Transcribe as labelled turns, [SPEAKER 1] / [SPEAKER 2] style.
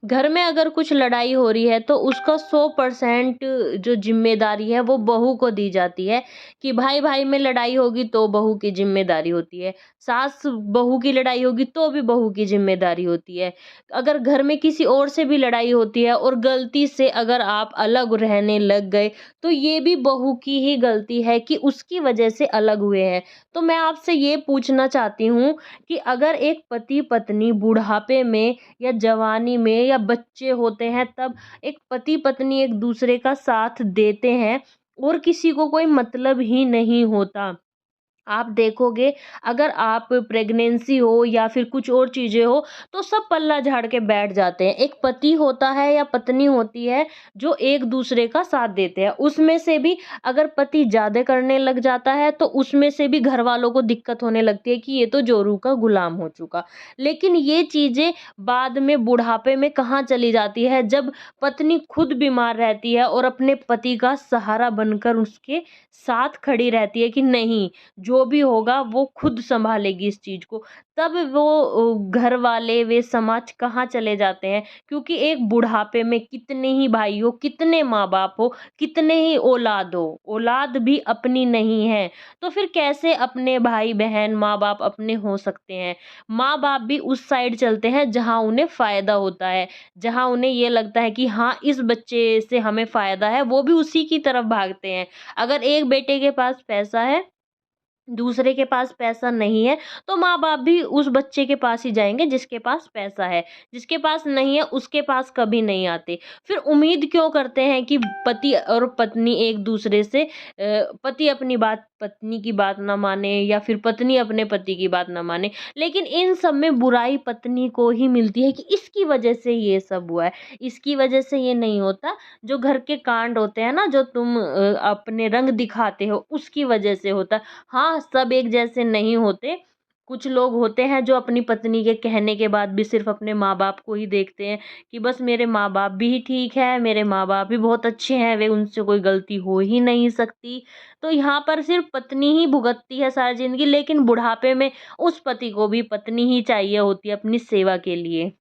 [SPEAKER 1] घर में अगर कुछ लड़ाई हो रही है तो उसका 100% जो ज़िम्मेदारी है वो बहू को दी जाती है कि भाई-भाई में लड़ाई होगी तो बहू की ज़िम्मेदारी होती है। सास-बहू की लड़ाई होगी तो भी बहू की ज़िम्मेदारी होती है। अगर घर में किसी और से भी लड़ाई होती है और गलती से अगर आप अलग रहने लग गए, तो ये भी बहू की ही गलती है कि उसकी वजह से अलग हुए हैं। तो मैं आपसे ये पूछना चाहती हूँ कि अगर एक पति-पत्नी बुढ़ापे में या जवानी में या बच्चे होते हैं तब एक पति पत्नी एक दूसरे का साथ देते हैं और किसी को कोई मतलब ही नहीं होता। आप देखोगे अगर आप प्रेगनेंसी हो या फिर कुछ और चीज़ें हो तो सब पल्ला झाड़ के बैठ जाते हैं। एक पति होता है या पत्नी होती है जो एक दूसरे का साथ देते हैं। उसमें से भी अगर पति ज़्यादा करने लग जाता है तो उसमें से भी घर वालों को दिक्कत होने लगती है कि ये तो जोरू का गुलाम हो चुका। लेकिन ये चीज़ें बाद में बुढ़ापे में कहाँ चली जाती है जब पत्नी खुद बीमार रहती है और अपने पति का सहारा बनकर उसके साथ खड़ी रहती है कि नहीं, जो भी होगा वो खुद सँभालेगी इस चीज़ को। तब वो घर वाले वे समाज कहाँ चले जाते हैं क्योंकि एक बुढ़ापे में कितने ही भाई हो, कितने माँ-बाप हो, कितने ही औलाद हो, औलाद भी अपनी नहीं है। तो फिर कैसे अपने भाई-बहन, माँ-बाप अपने हो सकते हैं? माँ-बाप भी उस साइड चलते हैं जहाँ उन्हें फ़ायदा होता है, जहाँ उन्हें ये लगता है कि हाँ, इस बच्चे से हमें फ़ायदा है, वो भी उसी की तरफ भागते हैं। अगर एक बेटे के पास पैसा है, दूसरे के पास पैसा नहीं है, तो माँ-बाप भी उस बच्चे के पास ही जाएँगे जिसके पास पैसा है। जिसके पास नहीं है, उसके पास कभी नहीं आते। फिर उम्मीद क्यों करते हैं कि पति और पत्नी एक-दूसरे से पति अपनी बात पत्नी की बात ना माने या फिर पत्नी अपने पति की बात ना माने। लेकिन इन सब में बुराई पत्नी को ही मिलती है कि इसकी वजह से ये सब हुआ है, इसकी वजह से ये नहीं होता। जो घर के कांड होते हैं ना, जो तुम अपने रंग दिखाते हो, उसकी वजह से होता है। हाँ, सब एक जैसे नहीं होते। कुछ लोग होते हैं जो अपनी पत्नी के कहने के बाद भी सिर्फ़ अपने माँ-बाप को ही देखते हैं कि बस मेरे माँ-बाप भी ठीक है, मेरे माँ-बाप भी बहुत अच्छे हैं, वे उनसे कोई गलती हो ही नहीं सकती। तो यहाँ पर सिर्फ़ पत्नी ही भुगतती है सारी ज़िंदगी, लेकिन बुढ़ापे में उस पति को भी पत्नी ही चाहिए होती है अपनी सेवा के लिए।